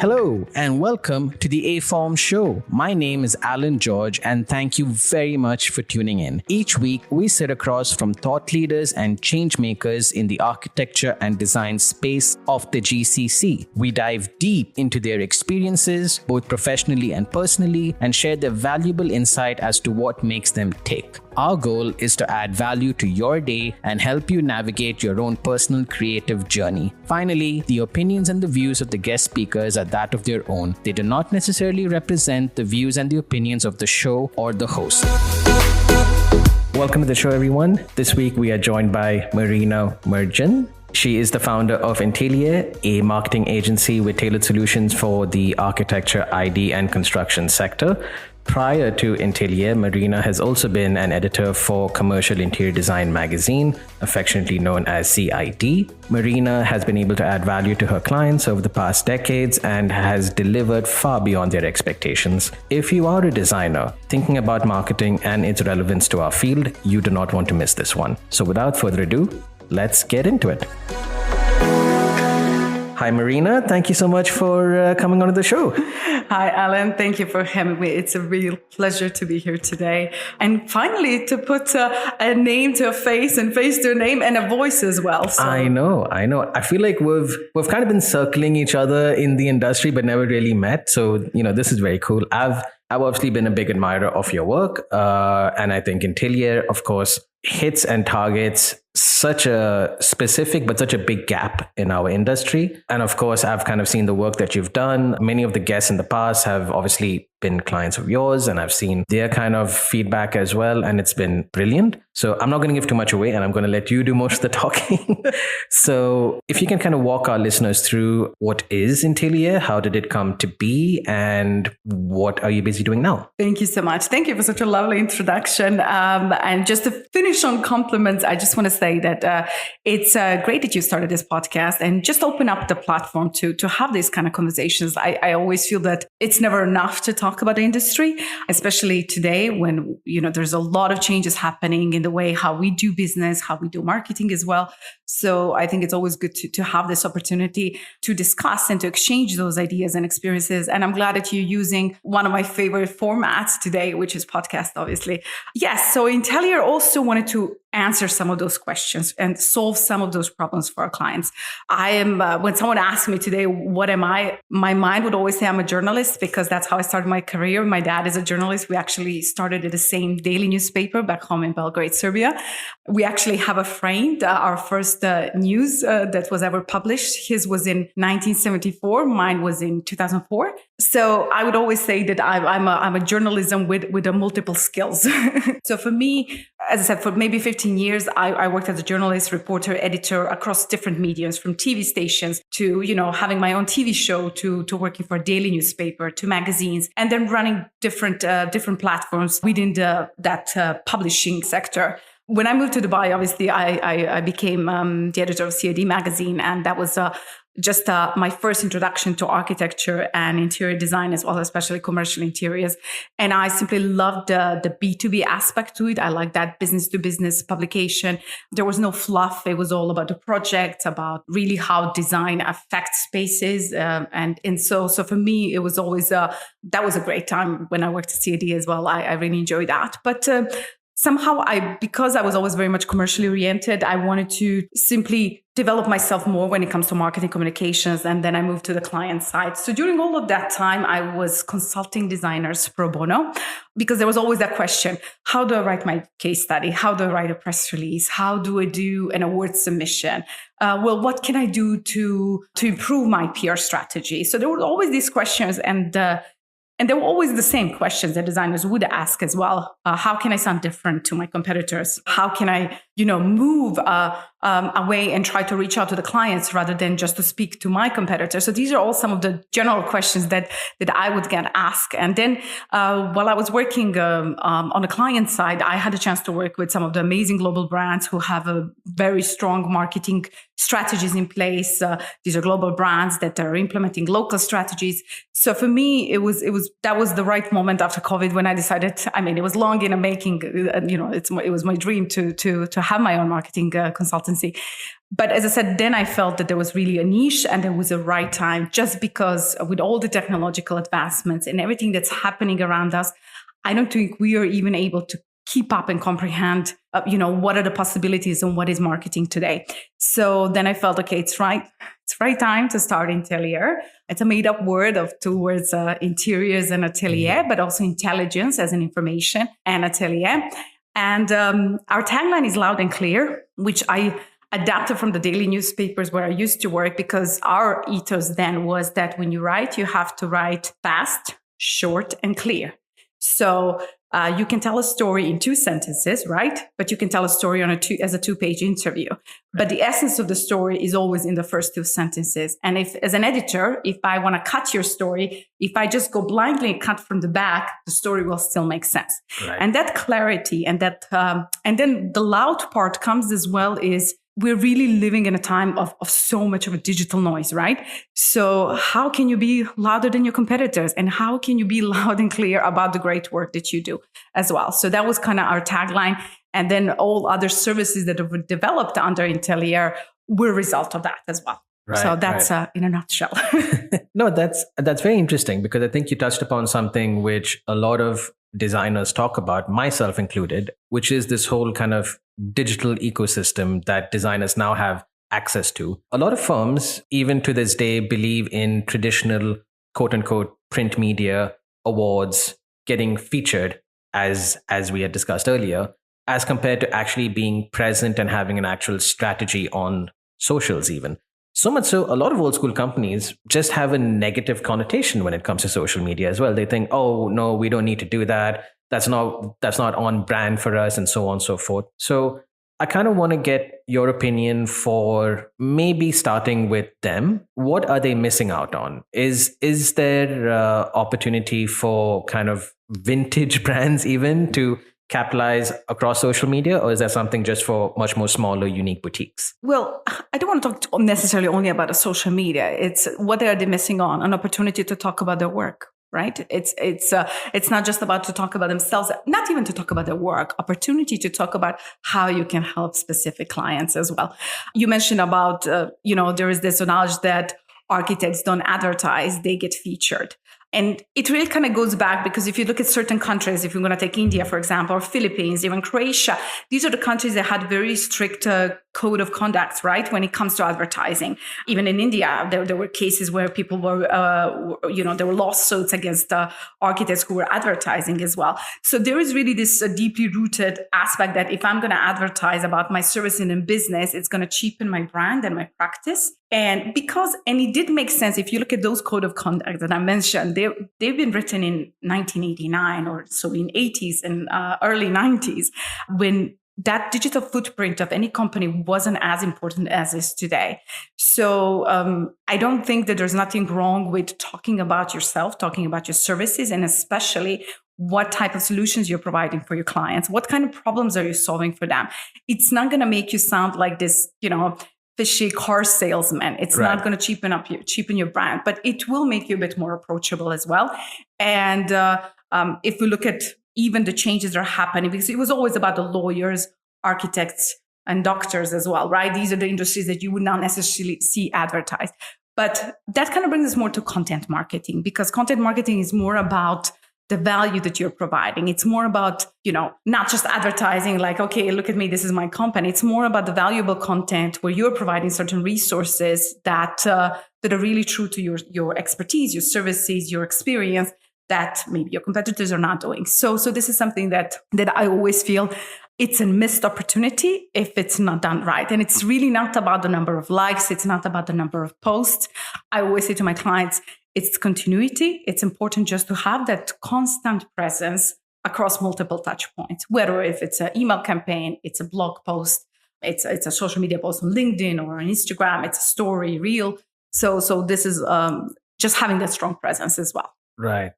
Hello and welcome to the aForm show. My name is Alan George and thank you very much for tuning in. Each week, we sit across from thought leaders and change makers in the architecture and design space of the GCC. We dive deep into their experiences, both professionally and personally, and share their valuable insight as to what makes them tick. Our goal is to add value to your day and help you navigate your own personal creative journey. Finally, the opinions and the views of the guest speakers are that of their own. They do not necessarily represent the views and the opinions of the show or the host. Welcome to the show, everyone. This week we are joined by Marina Mrdjen. She is the founder of Intelier, a marketing agency with tailored solutions for the architecture, ID, and construction sector. Prior to Intelier, Marina has also been an editor for Commercial Interior Design magazine, affectionately known as CID. Marina has been able to add value to her clients over the past decades and has delivered far beyond their expectations. If you are a designer thinking about marketing and its relevance to our field, you do not want to miss this one. So without further ado, let's get into it. Hi, Marina. Thank you so much for coming on to the show. Hi, Alan. Thank you for having me. It's a real pleasure to be here today. And finally, to put a name to a face and face to a name and a voice as well. So. I know. I feel like we've kind of been circling each other in the industry, but never really met. So, this is very cool. I've obviously been a big admirer of your work. And I think Intelier, of course, hits and targets such a specific but such a big gap in our industry. And of course, I've kind of seen the work that you've done. Many of the guests in the past have obviously been clients of yours, and I've seen their kind of feedback as well, and it's been brilliant. So I'm not going to give too much away, and I'm going to let you do most of the talking. So if you can kind of walk our listeners through what is Intelier, how did it come to be, and what are you busy doing now? Thank you so much. Thank you for such a lovely introduction. And just to finish on compliments, I just want to say that it's great that you started this podcast and just open up the platform to have these kind of conversations. I always feel that it's never enough to talk about the industry, especially today when, there's a lot of changes happening in the way how we do business, how we do marketing as well. So I think it's always good to have this opportunity to discuss and to exchange those ideas and experiences. And I'm glad that you're using one of my favorite formats today, which is podcast, obviously. Yes. So Intelier also wanted to answer some of those questions and solve some of those problems for our clients. I am, when someone asks me today, what am I? My mind would always say I'm a journalist because that's how I started my career. My dad is a journalist. We actually started at the same daily newspaper back home in Belgrade, Serbia. We actually have a friend, our first news that was ever published. His was in 1974. Mine was in 2004. So I would always say that I'm a journalism with a multiple skills. So for me, as I said, for maybe 15 years, I worked as a journalist, reporter, editor across different mediums, from TV stations to, having my own TV show to working for a daily newspaper to magazines, and then running different platforms within that publishing sector. When I moved to Dubai, obviously, I became the editor of CID magazine, and that was just my first introduction to architecture and interior design, as well, especially commercial interiors. And I simply loved the B2B aspect to it. I like that business to business publication. There was no fluff. It was all about the project, about really how design affects spaces. And so for me, it was always, that was a great time when I worked at CID as well. I really enjoyed that. But somehow because I was always very much commercially oriented, I wanted to simply develop myself more when it comes to marketing communications. And then I moved to the client side. So during all of that time, I was consulting designers pro bono, because there was always that question: how do I write my case study? How do I write a press release? How do I do an award submission? What can I do to improve my PR strategy? So there were always these questions, and they were always the same questions that designers would ask as well. How can I sound different to my competitors? How can I, move away and try to reach out to the clients rather than just to speak to my competitors? So these are all some of the general questions that I would get asked. And then while I was working on the client side, I had a chance to work with some of the amazing global brands who have a very strong marketing strategies in place. These are global brands that are implementing local strategies. So for me, that was the right moment after COVID when I decided. I mean, it was long in the making. It was my dream to have my own marketing consultancy consultancy. But as I said, then I felt that there was really a niche and there was a right time, just because with all the technological advancements and everything that's happening around us, I don't think we are even able to keep up and comprehend, what are the possibilities and what is marketing today. So then I felt, okay, it's right time to start Intelier. It's a made up word of two words, interiors and atelier, but also intelligence as an information and atelier. And our tagline is loud and clear, which I adapted from the daily newspapers where I used to work, because our ethos then was that when you write, you have to write fast, short, and clear. So you can tell a story in 2 sentences, right? But you can tell a story as a 2-page interview. But the essence of the story is always in the first 2 sentences. And if, as an editor, if I want to cut your story, if I just go blindly and cut from the back, the story will still make sense. Right. And that clarity and that, and then the loud part comes as well is, we're really living in a time of so much of a digital noise, right? So how can you be louder than your competitors? And how can you be loud and clear about the great work that you do as well? So that was kind of our tagline. And then all other services that were developed under Intelier were a result of that as well. Right, so that's in a nutshell. No, that's very interesting, because I think you touched upon something which a lot of designers talk about, myself included, which is this whole kind of digital ecosystem that designers now have access to. A lot of firms, even to this day, believe in traditional quote unquote print media, awards, getting featured, as we had discussed earlier, as compared to actually being present and having an actual strategy on socials even. So much so, a lot of old school companies just have a negative connotation when it comes to social media as well. They think, oh, no, we don't need to do that. That's not on brand for us, and so on and so forth. So I kind of want to get your opinion for maybe starting with them. What are they missing out on? Is there opportunity for kind of vintage brands even to capitalize across social media, or is that something just for much more smaller, unique boutiques? Well, I don't want to talk necessarily only about the social media. It's what are they missing on? An opportunity to talk about their work, right? It's not just about to talk about themselves, not even to talk about their work, opportunity to talk about how you can help specific clients as well. You mentioned about, there is this knowledge that architects don't advertise, they get featured. And it really kind of goes back, because if you look at certain countries, if you're going to take India, for example, or Philippines, even Croatia, these are the countries that had very strict code of conduct, right? When it comes to advertising. Even in India, there were cases where people were, there were lawsuits against architects who were advertising as well. So there is really this deeply rooted aspect that if I'm going to advertise about my service in business, it's going to cheapen my brand and my practice. And it did make sense. If you look at those code of conduct that I mentioned, they've been written in 1989 or so, in 80s and early 90s, when that digital footprint of any company wasn't as important as is today. So I don't think that there's nothing wrong with talking about yourself, talking about your services, and especially what type of solutions you're providing for your clients. What kind of problems are you solving for them? It's not going to make you sound like this, fishy car salesman. It's right. Not going to cheapen your brand, but it will make you a bit more approachable as well. And if we look at even the changes that are happening, because it was always about the lawyers, architects, and doctors as well, right? These are the industries that you would not necessarily see advertised. But that kind of brings us more to content marketing, because content marketing is more about the value that you're providing. It's more about, not just advertising like, okay, look at me, this is my company. It's more about the valuable content where you're providing certain resources that are really true to your expertise, your services, your experience, that maybe your competitors are not doing. So this is something that I always feel it's a missed opportunity if it's not done right. And it's really not about the number of likes. It's not about the number of posts. I always say to my clients, it's continuity. It's important just to have that constant presence across multiple touch points, whether if it's an email campaign, it's a blog post, it's a social media post on LinkedIn or on Instagram, it's a story, reel. So this is just having that strong presence as well. Right.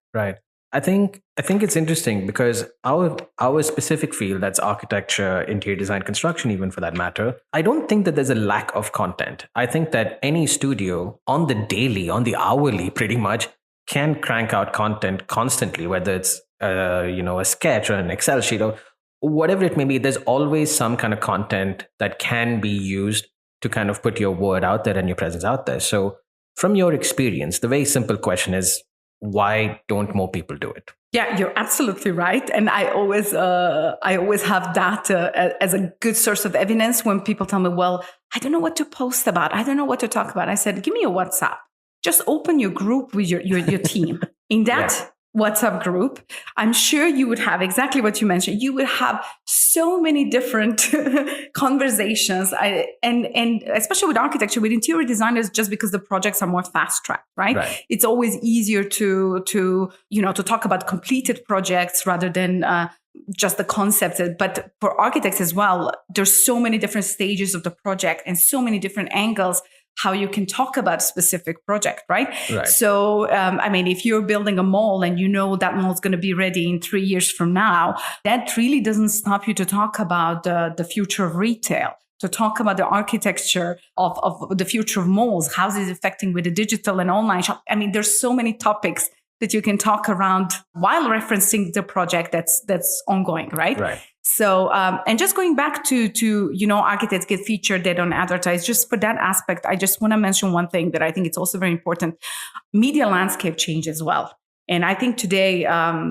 I think it's interesting because our specific field, that's architecture, interior design, construction, even for that matter, I don't think that there's a lack of content. I think that any studio on the daily, on the hourly, pretty much can crank out content constantly, whether it's a sketch or an Excel sheet or whatever it may be, there's always some kind of content that can be used to kind of put your word out there and your presence out there. So from your experience, the very simple question is, why don't more people do it? Yeah, you're absolutely right. And I always have that as a good source of evidence when people tell me, well, I don't know what to post about. I don't know what to talk about. I said, give me a WhatsApp. Just open your group with your team. In that WhatsApp group, I'm sure you would have exactly what you mentioned. You would have so many different conversations, and especially with architecture, with interior designers, just because the projects are more fast tracked, right? It's always easier to talk about completed projects rather than just the concepts. But for architects as well, there's so many different stages of the project and so many different angles how you can talk about a specific project, right? So, if you're building a mall and you know that mall is going to be ready in 3 years from now, that really doesn't stop you to talk about the future of retail, to talk about the architecture of the future of malls, how is it affecting with the digital and online shop. There's so many topics that you can talk around while referencing the project that's ongoing, right? So, and just going back to architects get featured, they don't advertise. Just for that aspect, I just want to mention one thing that I think it's also very important. Media landscape change as well. And I think today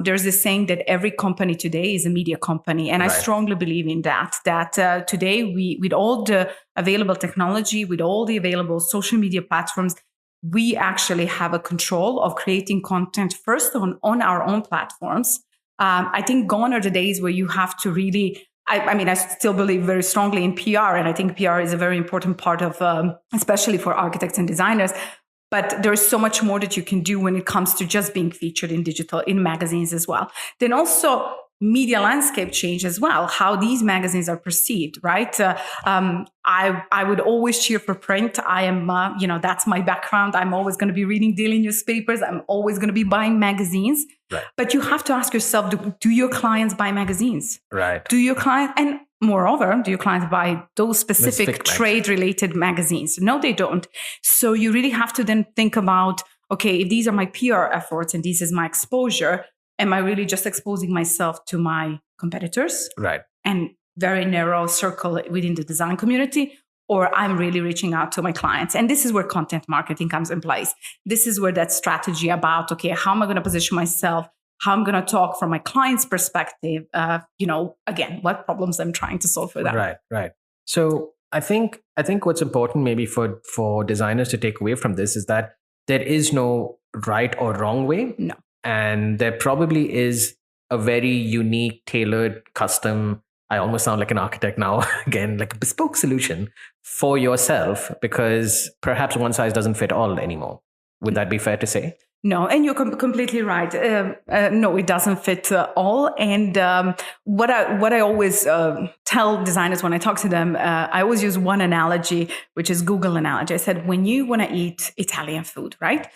there's this saying that every company today is a media company. And I strongly believe in that today with all the available technology, with all the available social media platforms, we actually have a control of creating content first on our own platforms. I think gone are the days where you have to really, I still believe very strongly in PR, and I think PR is a very important part of, especially for architects and designers. But there's so much more that you can do when it comes to just being featured in digital, in magazines as well. Then also media landscape change as well, how these magazines are perceived, right? I would always cheer for print. I am, that's my background. I'm always going to be reading daily newspapers. I'm always going to be buying magazines. But you have to ask yourself, do your clients buy magazines? Do your clients, and moreover, do your clients buy those specific trade-related magazines? No, they don't. So you really have to then think about, okay, if these are my PR efforts and this is my exposure, am I really just exposing myself to my competitors? And very narrow circle within the design community, or I'm really reaching out to my clients? And this is where content marketing comes in place. This is where that strategy about, okay, how am I going to position myself? How I'm going to talk from my client's perspective? Again, what problems I'm trying to solve for them. Right. So I think what's important maybe for designers to take away from this is that there is no right or wrong way. No. And there probably is a very unique, tailored, custom, I almost sound like an architect now, again, like a bespoke solution for yourself, because perhaps one size doesn't fit all anymore. Would that be fair to say? No, and you're completely right. No, it doesn't fit all. And what I always tell designers when I talk to them, I always use one analogy, which is Google analogy. I said, when you want to eat Italian food, right?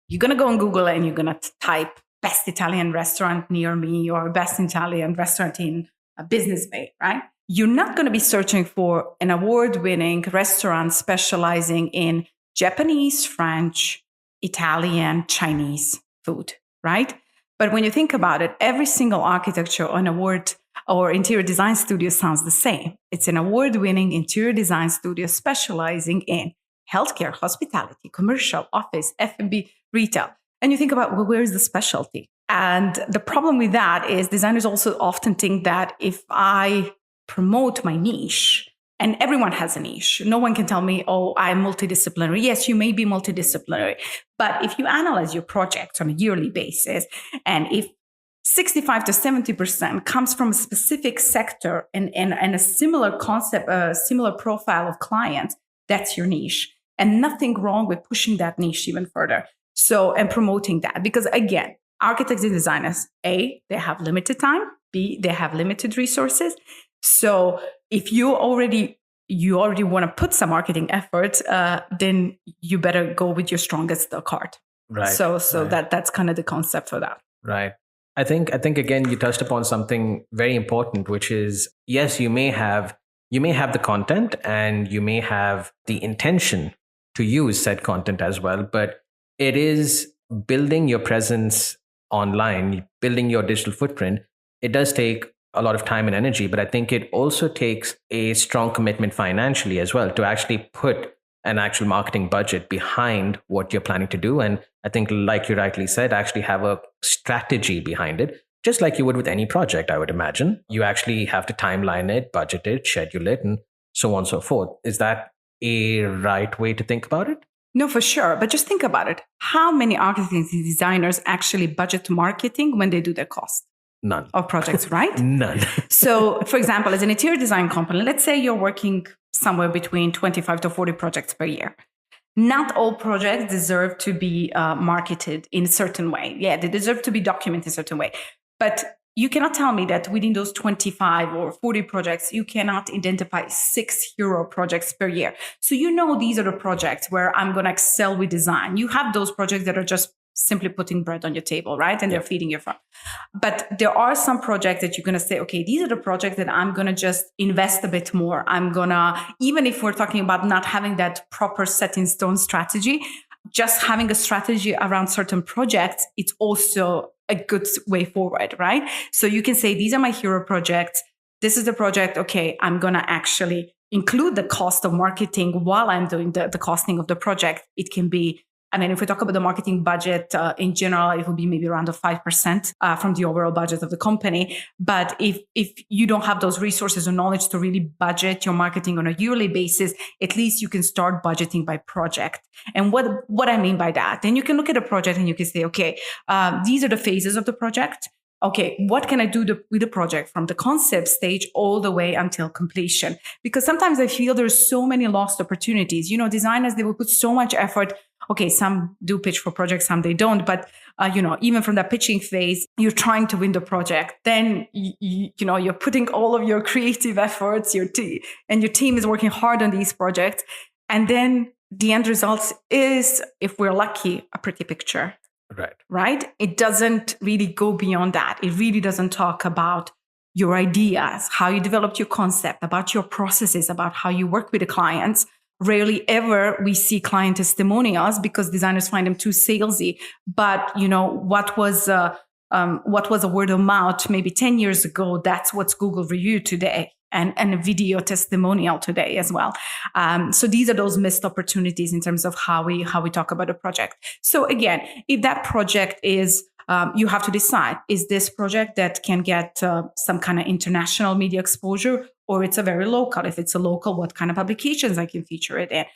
You're going to go on Google and you're going to type best Italian restaurant near me or best Italian restaurant in a Business Bay, right? You're not going to be searching for an award-winning restaurant specializing in Japanese, French, Italian, Chinese food, right? But when you think about it, every single architecture on award or interior design studio sounds the same. It's an award-winning interior design studio specializing in healthcare, hospitality, commercial, office, F&B, retail. And you think about, well, where is the specialty? And the problem with that is designers also often think that if I promote my niche, and everyone has a niche, no one can tell me, oh, I'm multidisciplinary. Yes, you may be multidisciplinary. But if you analyze your projects on a yearly basis, and if 65 to 70% comes from a specific sector and a similar concept, a similar profile of clients, that's your niche. And nothing wrong with pushing that niche even further. So, and promoting that. Because again, architects and designers, A, they have limited time. B, they have limited resources. So if you already want to put some marketing effort, then you better go with your strongest card. So that's kind of the concept for that. Right. I think again, you touched upon something very important, which is, yes, you may have the content and you may have the intention to use said content as well, but it is building your presence online, building your digital footprint. It does take a lot of time and energy, but I think it also takes a strong commitment financially as well to actually put an actual marketing budget behind what you're planning to do. And I think, like you rightly said, actually have a strategy behind it, just like you would with any project, I would imagine. You actually have to timeline it, budget it, schedule it, and so on and so forth. Is that a right way to think about it? No, for sure. But just think about it. How many architects and designers actually budget marketing when they do their cost? None. Of projects, right? None. So, for example, as an interior design company, let's say you're working somewhere between 25 to 40 projects per year. Not all projects deserve to be marketed in a certain way. Yeah, they deserve to be documented in a certain way. But you cannot tell me that within those 25 or 40 projects, you cannot identify 6 hero projects per year. So these are the projects where I'm going to excel with design. You have those projects that are just simply putting bread on your table, right? And they're feeding you from. But there are some projects that you're going to say, okay, these are the projects that I'm going to just invest a bit more. I'm going to, even if we're talking about not having that proper set in stone strategy, just having a strategy around certain projects, it's also a good way forward, right? So you can say, these are my hero projects. This is the project. Okay, I'm going to actually include the cost of marketing while I'm doing the costing of the project. It can be, if we talk about the marketing budget in general, it will be maybe around 5% from the overall budget of the company. But if you don't have those resources or knowledge to really budget your marketing on a yearly basis, at least you can start budgeting by project. And what I mean by that, then you can look at a project and you can say, okay, these are the phases of the project. Okay, what can I do with the project from the concept stage all the way until completion? Because sometimes I feel there's so many lost opportunities. Designers, they will put so much effort. Okay, some do pitch for projects, some they don't. But, even from that pitching phase, you're trying to win the project. Then, you're putting all of your creative efforts, and your team is working hard on these projects. And then the end result is, if we're lucky, a pretty picture. Right? It doesn't really go beyond that. It really doesn't talk about your ideas, how you developed your concept, about your processes, about how you work with the clients. Rarely ever we see client testimonials because designers find them too salesy. But what was a word of mouth maybe 10 years ago, that's what's Google review today. And a video testimonial today as well. So these are those missed opportunities in terms of how we talk about a project. So again, if that project is, you have to decide, is this project that can get some kind of international media exposure, or it's a very local? If it's a local, what kind of publications I can feature it in?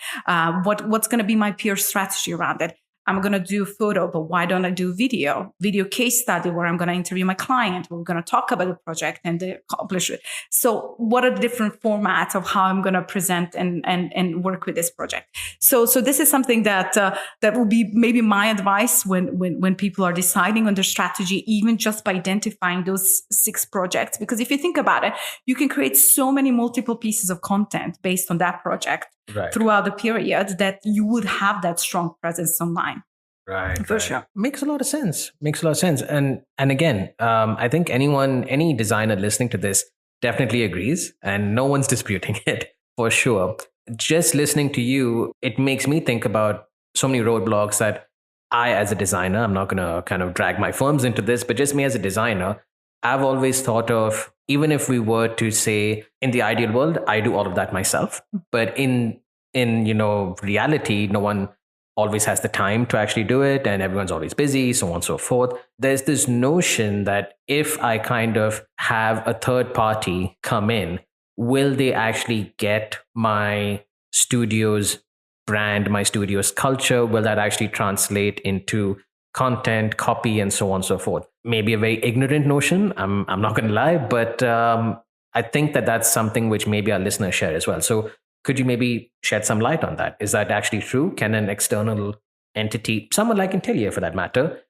What's going to be my peer strategy around it? I'm going to do photo, but why don't I do video case study where I'm going to interview my client. We're going to talk about the project and the accomplishment. So what are the different formats of how I'm going to present and work with this project? So this is something that will be maybe my advice when people are deciding on their strategy, even just by identifying those 6 projects. Because if you think about it, you can create so many multiple pieces of content based on that project. Right. Throughout the period that you would have that strong presence online. Right. For sure. Makes a lot of sense. And again, I think any designer listening to this definitely agrees, and no one's disputing it for sure. Just listening to you, it makes me think about so many roadblocks that I, as a designer, I'm not going to kind of drag my firms into this, but just me as a designer, I've always thought of, even if we were to say, in the ideal world, I do all of that myself. But in reality, no one always has the time to actually do it, and everyone's always busy, so on and so forth. There's this notion that if I kind of have a third party come in, will they actually get my studio's brand, my studio's culture? Will that actually translate into content, copy, and so on and so forth? Maybe a very ignorant notion, I'm not going to lie, but I think that's something which maybe our listeners share as well. So could you maybe shed some light on that? Is that actually true? Can an external entity, someone like Intelier for that matter,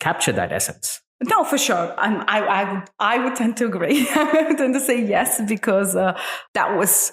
capture that essence? No, for sure. I would tend to agree. I would tend to say yes, because that was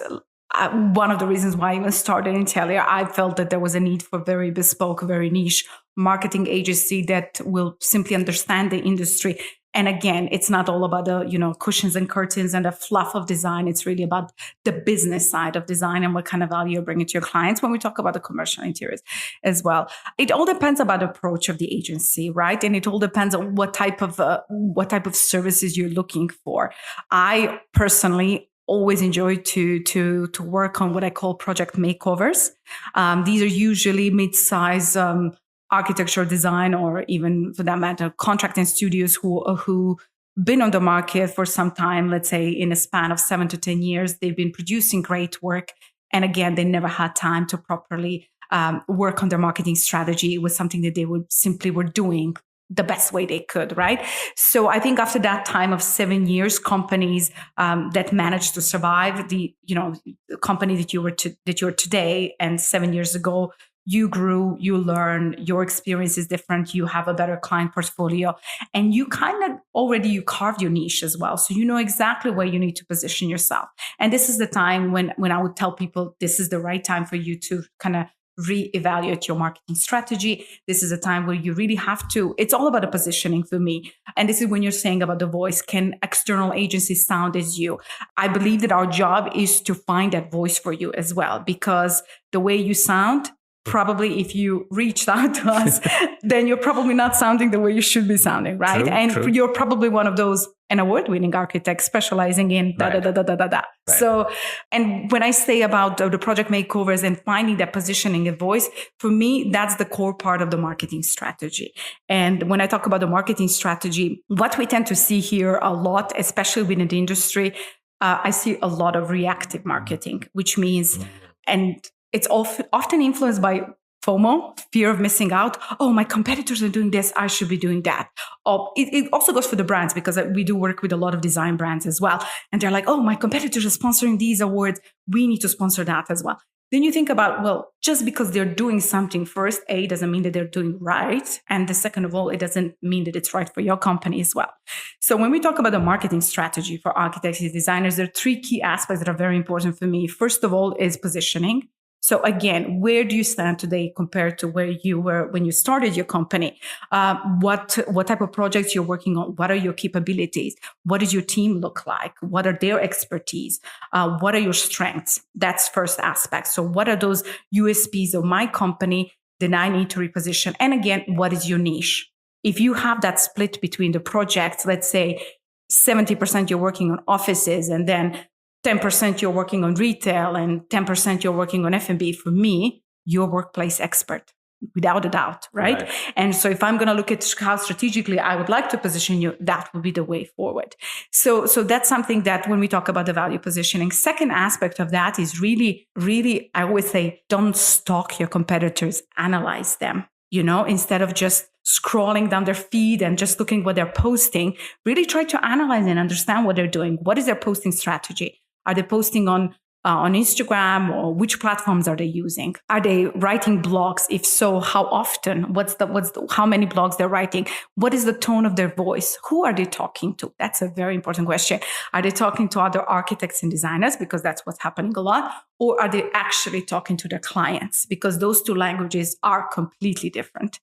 one of the reasons why I even started Intelier. I felt that there was a need for very bespoke, very niche marketing agency that will simply understand the industry And again, it's not all about the, cushions and curtains and the fluff of design. It's really about the business side of design and what kind of value you're bringing to your clients when we talk about the commercial interiors as well. It all depends about the approach of the agency, right? And it all depends on what type of services you're looking for. I personally always enjoy to work on what I call project makeovers. These are usually mid-size architecture design, or even for that matter, contracting studios who been on the market for some time, let's say in a span of 7 to 10 years. They've been producing great work. And again, they never had time to properly work on their marketing strategy. It was something that they were doing the best way they could, right? So I think after that time of 7 years, companies that managed to survive, the company that you are today, and 7 years ago, you grew, you learn, your experience is different, you have a better client portfolio, and you kind of you carved your niche as well. So you know exactly where you need to position yourself. And this is the time when I would tell people this is the right time for you to kind of reevaluate your marketing strategy. This is a time where you really have to, it's all about the positioning for me. And this is when you're saying about the voice. Can external agencies sound as you? I believe that our job is to find that voice for you as well, because the way you sound, probably if you reached out to us, then you're probably not sounding the way you should be sounding, right? True. You're probably one of those an award-winning architect specializing in Right. So, and when I say about the project makeovers and finding that positioning a voice, for me, that's the core part of the marketing strategy. And when I talk about the marketing strategy, what we tend to see here a lot, especially within the industry, I see a lot of reactive marketing, which means, and it's often influenced by FOMO, fear of missing out. Oh, my competitors are doing this, I should be doing that. It also goes for the brands, because we do work with a lot of design brands as well. And they're like, oh, my competitors are sponsoring these awards, we need to sponsor that as well. Then you think about, well, just because they're doing something, first, A, doesn't mean that they're doing right. And the second of all, it doesn't mean that it's right for your company as well. So when we talk about the marketing strategy for architects and designers, there are 3 key aspects that are very important for me. First of all is positioning. So again, where do you stand today compared to where you were when you started your company? What type of projects you're working on? What are your capabilities? What does your team look like? What are their expertise? What are your strengths? That's first aspect. So what are those USPs of my company that I need to reposition? And again, what is your niche? If you have that split between the projects, let's say 70% you're working on offices, and then 10% you're working on retail, and 10% you're working on F&B. For me, you're a workplace expert, without a doubt, right? And so if I'm going to look at how strategically I would like to position you, that would be the way forward. So that's something that when we talk about the value positioning, second aspect of that is really, really, I always say, don't stalk your competitors, analyze them. Instead of just scrolling down their feed and just looking what they're posting, really try to analyze and understand what they're doing. What is their posting strategy? Are they posting on Instagram, or which platforms are they using? Are they writing blogs? If so, how often? How many blogs they're writing? What is the tone of their voice? Who are they talking to? That's a very important question. Are they talking to other architects and designers? Because that's what's happening a lot. Or are they actually talking to their clients? Because those 2 languages are completely different.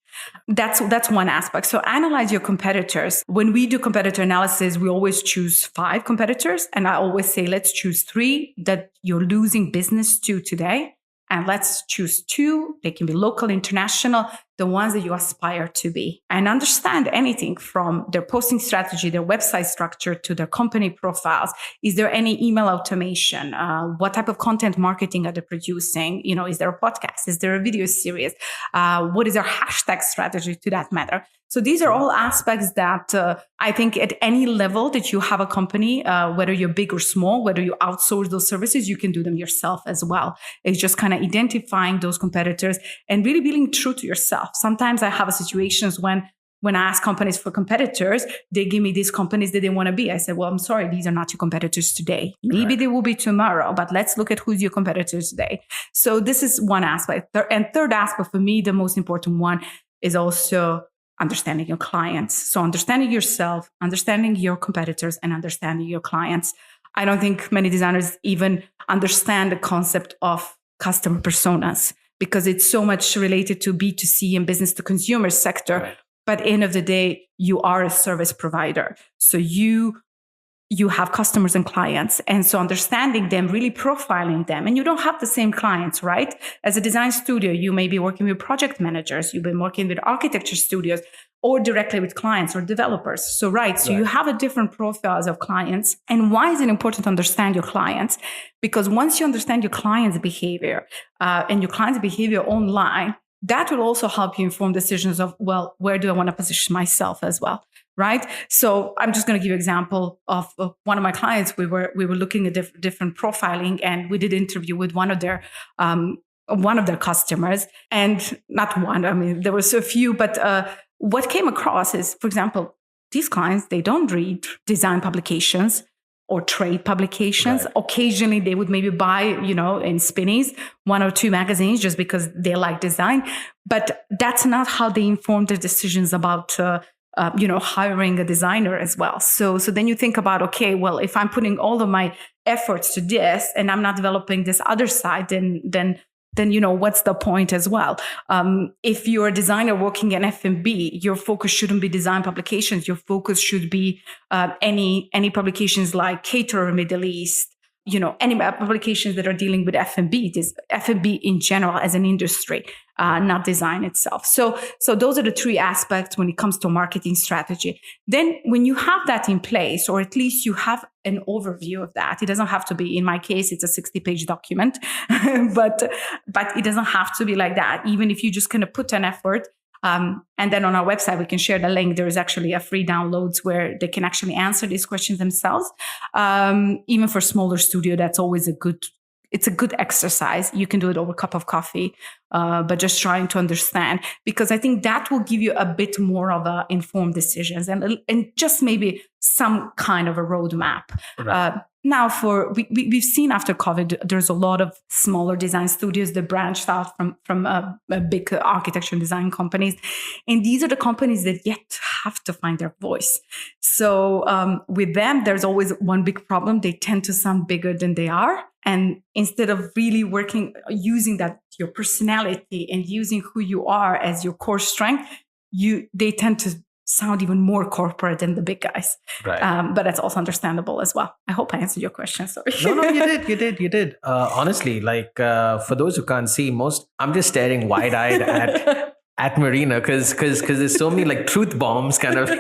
That's one aspect. So analyze your competitors. When we do competitor analysis, we always choose 5 competitors. And I always say, let's choose 3 that you're losing business to today. And let's choose 2. They can be local, international, the ones that you aspire to be. And understand anything from their posting strategy, their website structure, to their company profiles. Is there any email automation? What type of content marketing are they producing? Is there a podcast? Is there a video series? What is their hashtag strategy, to that matter? So these are all aspects that I think at any level that you have a company, whether you're big or small, whether you outsource those services, you can do them yourself as well. It's just kind of identifying those competitors and really being true to yourself. Sometimes I have situations when I ask companies for competitors, they give me these companies that they want to be. I said, well, I'm sorry, these are not your competitors today. Maybe they will be tomorrow, but let's look at who's your competitors today. So this is one aspect. And third aspect for me, the most important one, is also understanding your clients. So understanding yourself, understanding your competitors, and understanding your clients. I don't think many designers even understand the concept of customer personas, because it's so much related to B2C and business to consumer sector. But at the end of the day, you are a service provider. So you have customers and clients. And so understanding them, really profiling them. And you don't have the same clients, right? As a design studio, you may be working with project managers. You've been working with architecture studios or directly with clients or developers. So you have a different profiles of clients. And why is it important to understand your clients? Because once you understand your client's behavior and your client's behavior online, that will also help you inform decisions of, well, where do I want to position myself as well, right? So I'm just going to give you an example of one of my clients. We were looking at different profiling, and we did an interview with one of their customers, and not one. I mean, there was a few, but what came across is, for example, these clients, they don't read design publications or trade publications. Right. Occasionally, they would maybe buy, in Spinneys, 1 or 2 magazines just because they like design. But that's not how they inform their decisions about, hiring a designer as well. So then you think about, okay, well, if I'm putting all of my efforts to this and I'm not developing this other side, then what's the point as well? If you're a designer working in F&B, your focus shouldn't be design publications. Your focus should be any publications like Caterer Middle East, any publications that are dealing with F&B, F&B in general as an industry, not design itself. So those are the 3 aspects when it comes to marketing strategy. Then when you have that in place, or at least you have an overview of that, it doesn't have to be, in my case, it's a 60-page document, but it doesn't have to be like that. Even if you just kind of put an effort, and then on our website, we can share the link. There is actually a free downloads where they can actually answer these questions themselves. Even for smaller studio, that's always a good exercise. You can do it over a cup of coffee, but just trying to understand, because I think that will give you a bit more of a informed decisions and just maybe some kind of a roadmap. Right. Now, we've seen after COVID, there's a lot of smaller design studios that branched out from a big architecture and design companies. And these are the companies that yet have to find their voice. So with them, there's always one big problem. They tend to sound bigger than they are. And instead of really using that, your personality and using who you are as your core strength, they tend to sound even more corporate than the big guys. Right. But that's also understandable as well. I hope I answered your question. Sorry. No, you did. Honestly, for those who can't see, I'm just staring wide-eyed at Marina because there's so many truth bombs kind of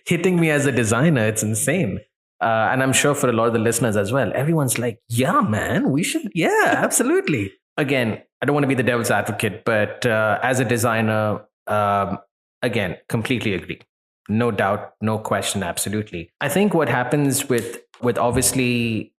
hitting me as a designer. It's insane. And I'm sure for a lot of the listeners as well, everyone's like, yeah, man, we should. Yeah, absolutely. Again, I don't want to be the devil's advocate, but as a designer, again, completely agree. No doubt, no question, absolutely. I think what happens with obviously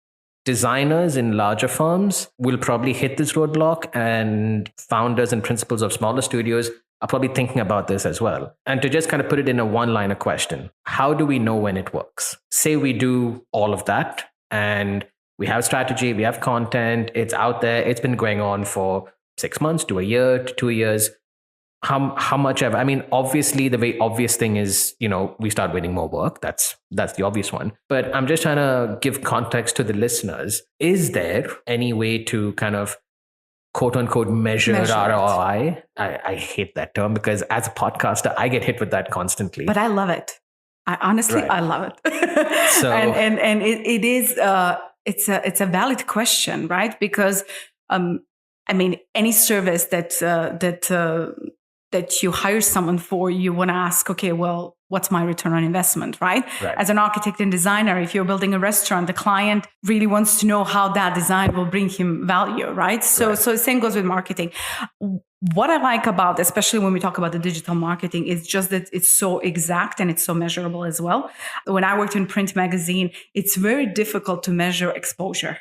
designers in larger firms will probably hit this roadblock, and founders and principals of smaller studios are probably thinking about this as well. And to just kind of put it in a one-liner question, how do we know when it works? Say we do all of that and we have strategy, we have content, it's out there, it's been going on for 6 months to a year to 2 years. How much ever? I mean, obviously, the very obvious thing is, we start winning more work. That's the obvious one. But I'm just trying to give context to the listeners. Is there any way to kind of quote unquote measure ROI? I hate that term because as a podcaster, I get hit with that constantly. But I love it. I love it. So, and it is it's a valid question, right? Because any service that you hire someone for, you want to ask, okay, well, what's my return on investment, right? As an architect and designer, if you're building a restaurant, the client really wants to know how that design will bring him value, right? So the same goes with marketing. What I like about, especially when we talk about the digital marketing, is just that it's so exact and it's so measurable as well. When I worked in print magazine, it's very difficult to measure exposure.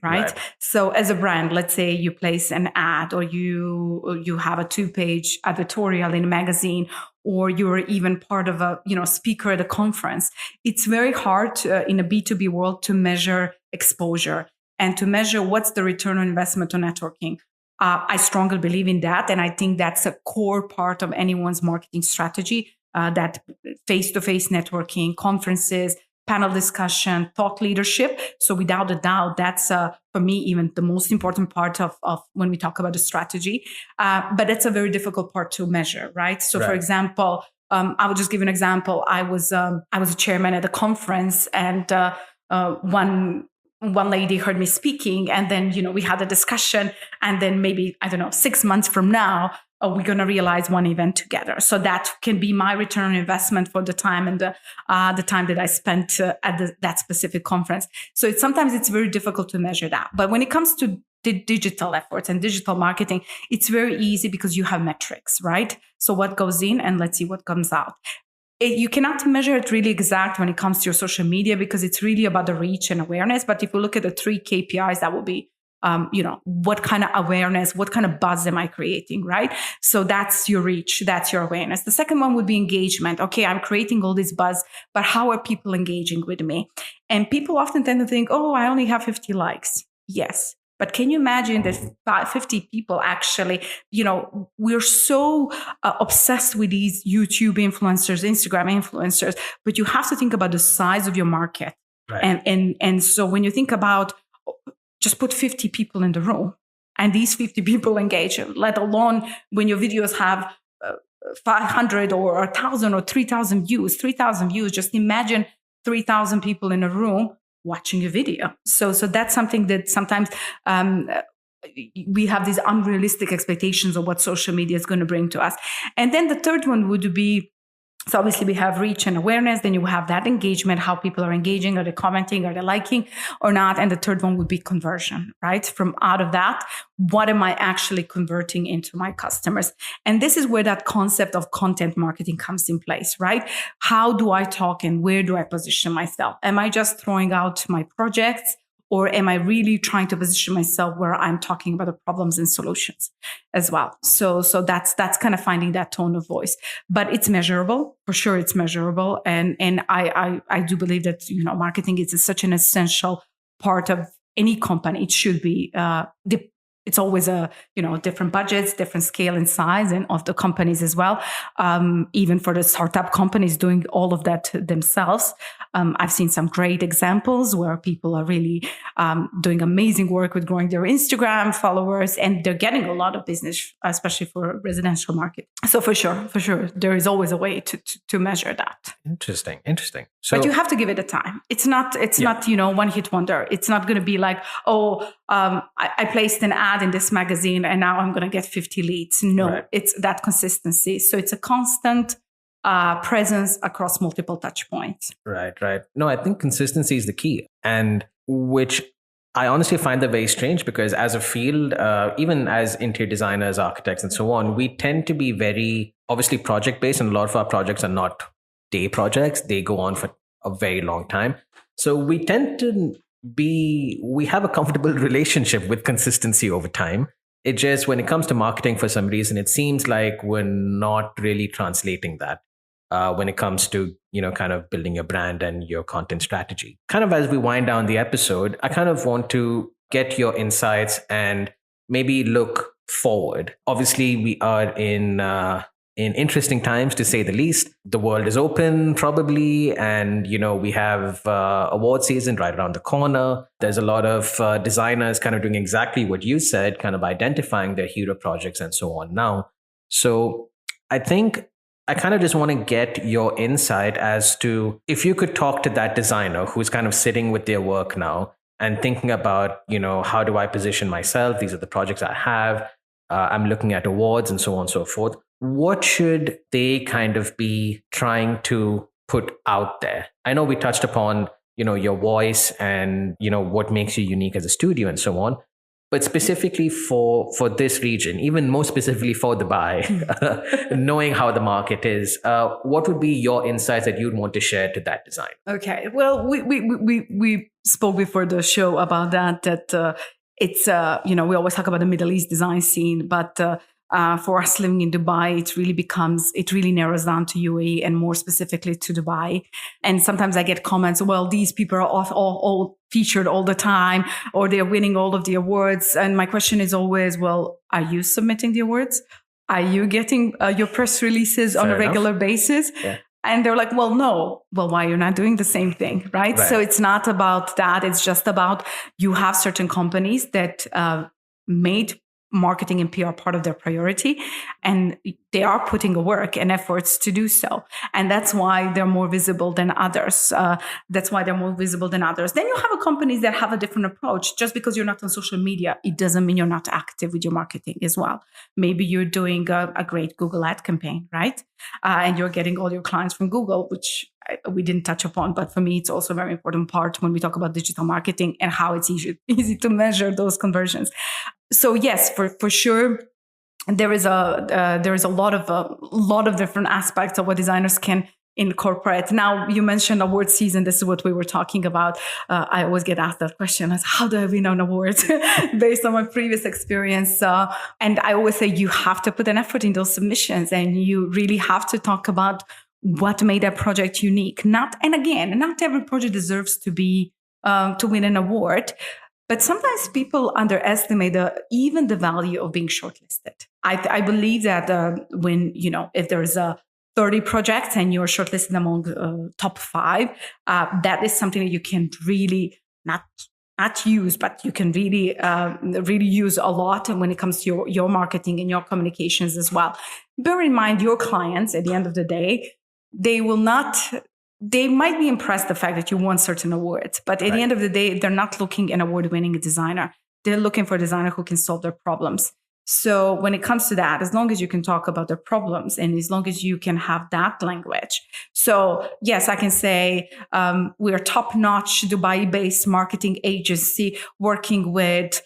Right. So as a brand, let's say you place an ad or you have a 2-page editorial in a magazine, or you're even part of a speaker at a conference. It's very hard in a B2B world to measure exposure and to measure what's the return on investment on networking. I strongly believe in that. And I think that's a core part of anyone's marketing strategy, that face-to-face networking, conferences, panel discussion, thought leadership. So without a doubt, that's for me even the most important part of when we talk about the strategy. But it's a very difficult part to measure, right? So for example, I will just give you an example. I was a chairman at a conference, and one lady heard me speaking, and then we had a discussion, and then maybe, I don't know, 6 months from now, we're going to realize one event together. So that can be my return on investment for the time and the time that I spent at that specific conference. So sometimes it's very difficult to measure that. But when it comes to digital efforts and digital marketing, it's very easy because you have metrics, right? So what goes in, and let's see what comes out. You cannot measure it really exact when it comes to your social media, because it's really about the reach and awareness. But if you look at the 3 KPIs, that will be, what kind of awareness, what kind of buzz am I creating, right? So that's your reach, that's your awareness. The second one would be engagement. Okay, I'm creating all this buzz, but how are people engaging with me? And people often tend to think, oh, I only have 50 likes. Yes. But can you imagine that 50 people actually, we're so obsessed with these YouTube influencers, Instagram influencers, but you have to think about the size of your market. Right. And so when you think about, just put 50 people in the room and these 50 people engage, let alone when your videos have 500 or 1,000 or 3,000 views, just imagine 3,000 people in a room watching a video. So that's something that sometimes we have these unrealistic expectations of what social media is going to bring to us. And then the third one would be, so obviously we have reach and awareness, then you have that engagement, how people are engaging, are they commenting, are they liking or not? And the third one would be conversion, right? From out of that, what am I actually converting into my customers? And this is where that concept of content marketing comes in place, right? How do I talk and where do I position myself? Am I just throwing out my projects? Or am I really trying to position myself where I'm talking about the problems and solutions as well? So that's kind of finding that tone of voice. But it's measurable, for sure. It's measurable, and I do believe that marketing is such an essential part of any company. It should be. It's always different budgets, different scale and size, and of the companies as well. Even for the startup companies doing all of that themselves. I've seen some great examples where people are really doing amazing work with growing their Instagram followers, and they're getting a lot of business, especially for residential market. So for sure, there is always a way to measure that. Interesting. So, but you have to give it a time. It's not one hit wonder. It's not going to be like, I placed an ad in this magazine and now I'm going to get 50 leads. No, right. It's that consistency. So it's a constant presence across multiple touch points. Right. No, I think consistency is the key, and which I honestly find that very strange, because as a field, even as interior designers, architects, and so on, we tend to be very obviously project based, and a lot of our projects are not day projects. They go on for a very long time. So we tend to we have a comfortable relationship with consistency over time. It just, when it comes to marketing, for some reason, it seems like we're not really translating that when it comes to, kind of building your brand and your content strategy. Kind of as we wind down the episode, I kind of want to get your insights and maybe look forward. Obviously, we are in interesting times, to say the least. The world is open, probably, and we have award season right around the corner. There's a lot of designers kind of doing exactly what you said, kind of identifying their hero projects and so on now. So I think I kind of just want to get your insight as to if you could talk to that designer who's kind of sitting with their work now and thinking about, how do I position myself? These are the projects I have. I'm looking at awards and so on and so forth. What should they kind of be trying to put out there? I know we touched upon, your voice and, what makes you unique as a studio and so on. But specifically for this region, even more specifically for Dubai, knowing how the market is, what would be your insights that you'd want to share to that design? Okay. Well, we spoke before the show about that it's, we always talk about the Middle East design scene, but for us living in Dubai, it really narrows down to UAE and more specifically to Dubai. And sometimes I get comments, well, these people are all featured all the time, or they're winning all of the awards. And my question is always, well, are you submitting the awards? Are you getting your press releases on a regular basis? Yeah. And they're like, well, no. Well, why you're not doing the same thing, right? So it's not about that. It's just about, you have certain companies that made marketing and PR part of their priority, and they are putting a work and efforts to do so. And that's why they're more visible than others. Then you have companies that have a different approach. Just because you're not on social media, it doesn't mean you're not active with your marketing as well. Maybe you're doing a great Google ad campaign, right? And you're getting all your clients from Google, which we didn't touch upon, but for me, it's also a very important part when we talk about digital marketing and how it's easy to measure those conversions. So yes, for sure, there is a lot of different aspects of what designers can incorporate. Now, you mentioned award season. This is what we were talking about. I always get asked that question: as how do I win an award? Based on my previous experience, and I always say you have to put an effort in those submissions, and you really have to talk about what made that project unique. Not every project deserves to win an award. But sometimes people underestimate even the value of being shortlisted. I believe that if there's 30 projects and you're shortlisted among top 5, that is something that you can really not use, but you can really use a lot when it comes to your marketing and your communications as well. Bear in mind, your clients at the end of the day, they might be impressed the fact that you won certain awards, but at the end of the day, they're not looking an award-winning designer. They're looking for a designer who can solve their problems. So when it comes to that, as long as you can talk about their problems and as long as you can have that language. So yes, I can say we're a top-notch Dubai-based marketing agency working with,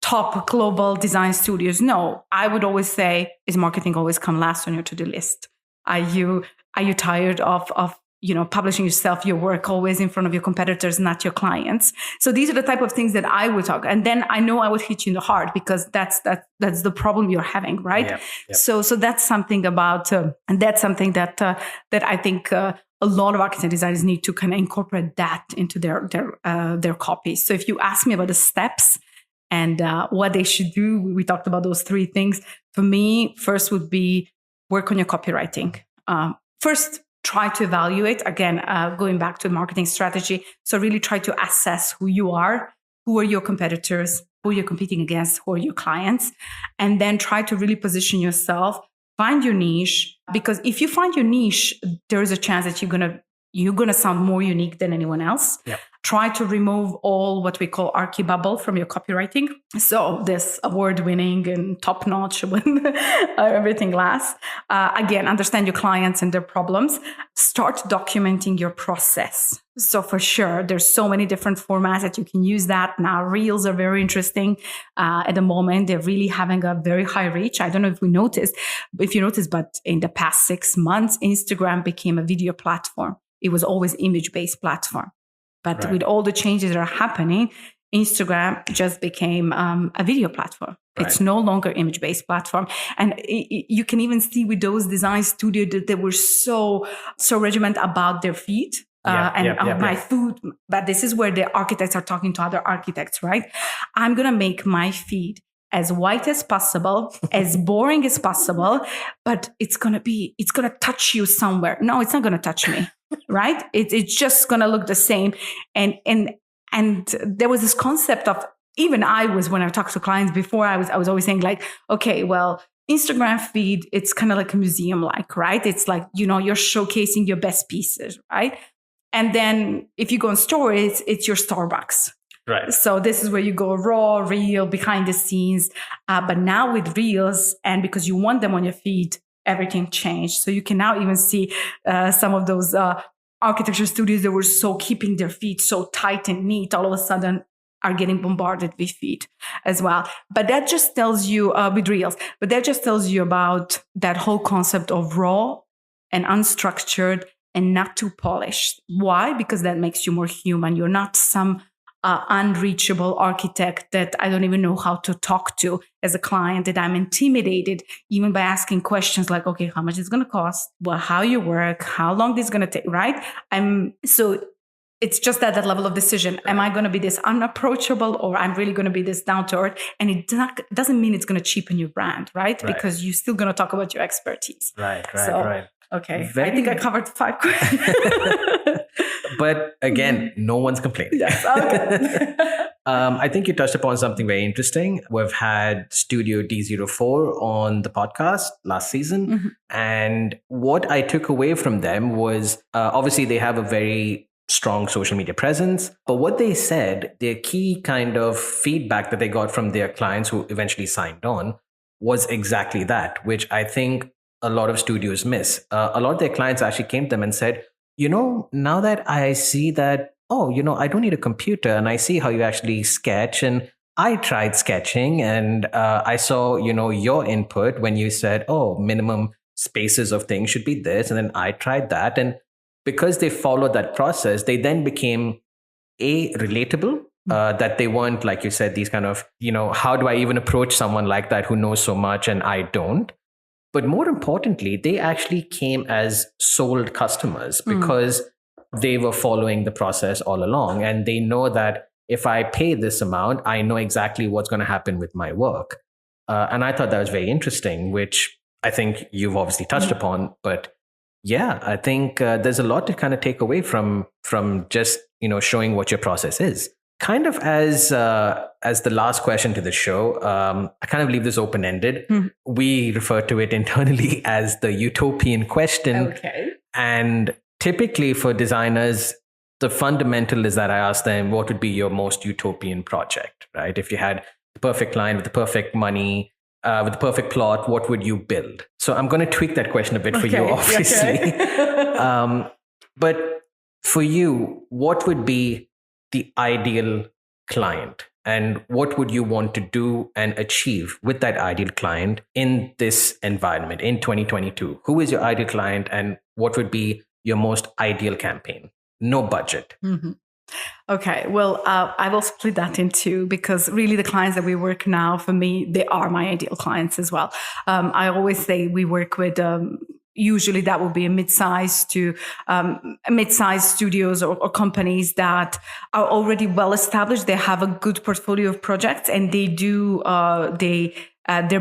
top global design studios. No, I would always say, is marketing always come last on your to-do list? Are you tired of publishing your work always in front of your competitors, not your clients? So these are the type of things that I would talk. And then I know I would hit you in the heart because that's the problem you're having, right? Yep. So that's something about, and that's something that I think a lot of architects and designers need to kind of incorporate that into their copies. So if you ask me about the steps and what they should do, we talked about those 3 things. For me, first would be work on your copywriting. First, try to evaluate, again, going back to the marketing strategy. So really try to assess who you are, who are your competitors, who you're competing against, who are your clients, and then try to really position yourself, find your niche, because if you find your niche, there is a chance that you're gonna sound more unique than anyone else. Yep. Try to remove all what we call archibubble from your copywriting. So this award-winning and top-notch when everything lasts. Again, understand your clients and their problems. Start documenting your process. So for sure, there's so many different formats that you can use that. Now, Reels are very interesting. At the moment, they're really having a very high reach. I don't know if you noticed, but in the past 6 months, Instagram became a video platform. It was always image-based platform. But with all the changes that are happening, Instagram just became a video platform. Right. It's no longer image-based platform. And you can even see with those design studios that they were so regiment about their feed. My food. But this is where the architects are talking to other architects, right? I'm going to make my feed as white as possible, as boring as possible, but it's going to touch you somewhere. No, it's not going to touch me. Right? It's just going to look the same. And there was this concept of, even when I talked to clients before, I was always saying like, okay, well, Instagram feed, it's kind of like a museum-like, right? It's like, you're showcasing your best pieces, right? And then if you go on stories, it's your Starbucks. Right. So this is where you go raw, real, behind the scenes. But now with Reels, and because you want them on your feed, everything changed. So you can now even see some of those architecture studios that were so keeping their feed so tight and neat, all of a sudden are getting bombarded with feed as well. But that just tells you, with Reels, but that just tells you about that whole concept of raw and unstructured and not too polished. Why? Because that makes you more human. You're not some unreachable architect that I don't even know how to talk to as a client, that I'm intimidated even by asking questions like, okay, how much it's going to cost? Well, how you work? How long this is going to take, right? So it's just that level of decision. Am I going to be this unapproachable, or I'm really going to be this down to earth? And it doesn't mean it's going to cheapen your brand, right? Because you're still going to talk about your expertise. Right. Okay. I think I covered 5 questions. But again, no one's complaining. Yes. Okay. I think you touched upon something very interesting. We've had Studio D04 on the podcast last season. And what I took away from them was obviously they have a very strong social media presence. But what they said, their key kind of feedback that they got from their clients who eventually signed on was exactly that, which I think a lot of studios miss. A lot of their clients actually came to them and said, now that I see that, I don't need a computer and I see how you actually sketch, and I tried sketching and I saw, your input when you said, minimum spaces of things should be this. And then I tried that. And because they followed that process, they then became relatable, that they weren't, like you said, these kind of, how do I even approach someone like that who knows so much and I don't? But more importantly, they actually came as sold customers because they were following the process all along. And they know that if I pay this amount, I know exactly what's going to happen with my work. And I thought that was very interesting, which I think you've obviously touched upon. But yeah, I think there's a lot to kind of take away from just, showing what your process is. Kind of as the last question to the show, I kind of leave this open-ended. We refer to it internally as the utopian question. Okay. And typically for designers, the fundamental is that I ask them, what would be your most utopian project, right? If you had the perfect client with the perfect money, with the perfect plot, what would you build? So I'm going to tweak that question a bit for you, obviously. Okay. But for you, what would be the ideal client, and what would you want to do and achieve with that ideal client in this environment in 2022? Who is your ideal client, and what would be your most ideal campaign? No budget. Okay, well, I will split that in two, because really the clients that we work now, for me, they are my ideal clients as well. I always say we work with usually that will be a mid-sized studios or companies that are already well established. They have a good portfolio of projects, and they're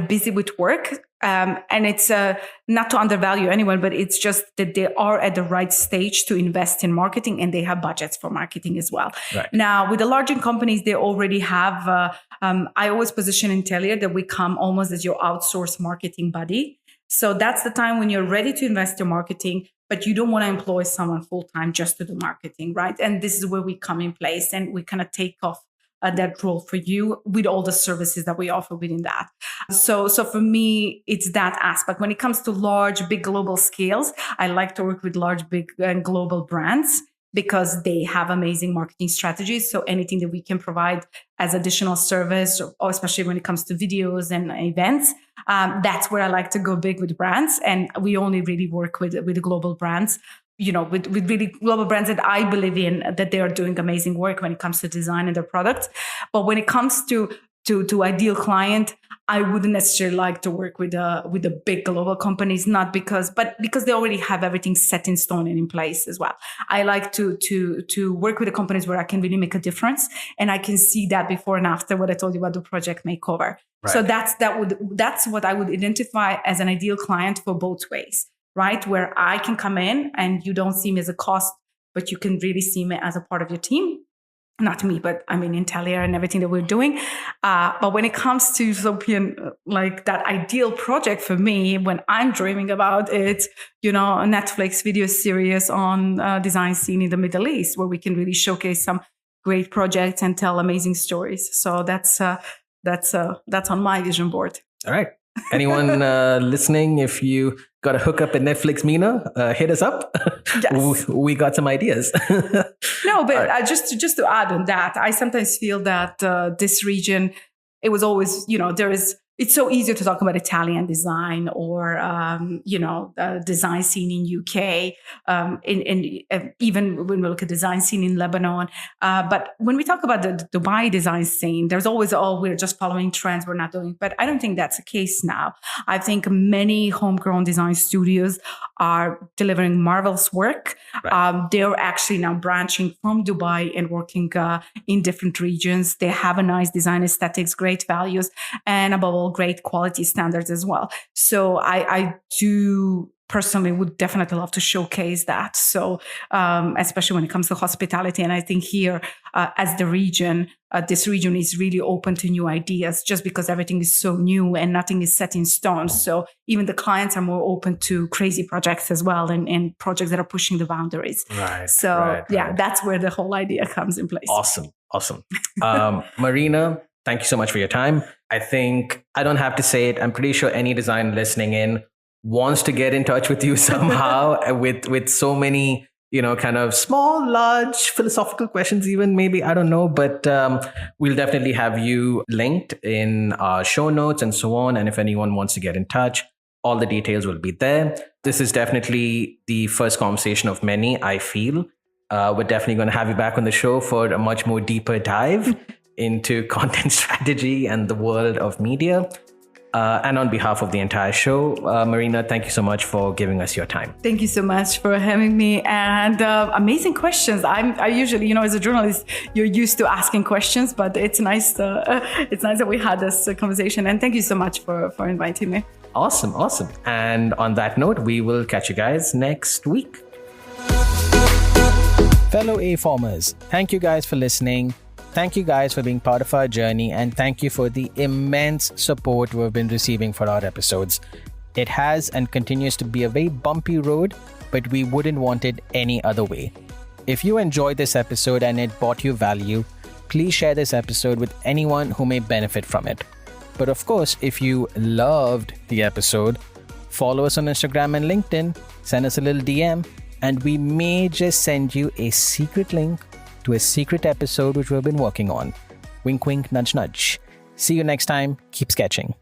busy with work. And it's not to undervalue anyone, but it's just that they are at the right stage to invest in marketing, and they have budgets for marketing as well. Right. Now, with the larger companies, they already have, I always position Intelier that we come almost as your outsourced marketing buddy. So that's the time when you're ready to invest in marketing, but you don't want to employ someone full-time just to do marketing, right? And this is where we come in place, and we kind of take off that role for you with all the services that we offer within that. So for me, it's that aspect. When it comes to large, big global scales, I like to work with large, big and global brands, because they have amazing marketing strategies. So anything that we can provide as additional service, or especially when it comes to videos and events, that's where I like to go big with brands. And we only really work with global brands, with really global brands that I believe in, that they are doing amazing work when it comes to design and their products. But when it comes to ideal client, I wouldn't necessarily like to work with the big global companies, but because they already have everything set in stone and in place as well. I like to work with the companies where I can really make a difference, and I can see that before and after what I told you about the project makeover. Right. So that's what I would identify as an ideal client for both ways, right? Where I can come in and you don't see me as a cost, but you can really see me as a part of your team. Not me, but I mean Intelier and everything that we're doing. But when it comes to utopian, like that ideal project for me, when I'm dreaming about it, a Netflix video series on design scene in the Middle East, where we can really showcase some great projects and tell amazing stories. So that's on my vision board. All right. Anyone listening, if you got a hookup at Netflix, Mina, hit us up. Yes. We got some ideas. No, but right. just to add on that, I sometimes feel that this region, it was always, it's so easier to talk about Italian design or, design scene in UK, even when we look at design scene in Lebanon. But when we talk about the Dubai design scene, there's always, we're just following trends, we're not doing. But I don't think that's the case now. I think many homegrown design studios are delivering marvelous work. Right. They're actually now branching from Dubai and working in different regions. They have a nice design aesthetics, great values, and above all, great quality standards as well. So I do personally would definitely love to showcase that. So especially when it comes to hospitality. And I think here as the region, this region is really open to new ideas just because everything is so new and nothing is set in stone. So even the clients are more open to crazy projects as well and projects that are pushing the boundaries. Right. So that's where the whole idea comes in place. Awesome. Marina, thank you so much for your time. I think I don't have to say it. I'm pretty sure any designer listening in wants to get in touch with you somehow with so many, kind of small, large philosophical questions, even maybe, I don't know, but we'll definitely have you linked in our show notes and so on. And if anyone wants to get in touch, all the details will be there. This is definitely the first conversation of many, I feel. We're definitely going to have you back on the show for a much more deeper dive into content strategy and the world of media. And on behalf of the entire show, Marina, thank you so much for giving us your time. Thank you so much for having me. And amazing questions. I usually, as a journalist, you're used to asking questions, but it's nice that we had this conversation. And thank you so much for inviting me. Awesome. And on that note, we will catch you guys next week. Fellow aFormers, thank you guys for listening. Thank you guys for being part of our journey, and thank you for the immense support we've been receiving for our episodes. It has and continues to be a very bumpy road, but we wouldn't want it any other way. If you enjoyed this episode and it brought you value, please share this episode with anyone who may benefit from it. But of course, if you loved the episode, follow us on Instagram and LinkedIn, send us a little DM, and we may just send you a secret link to a secret episode which we've been working on. Wink, wink, nudge, nudge. See you next time. Keep sketching.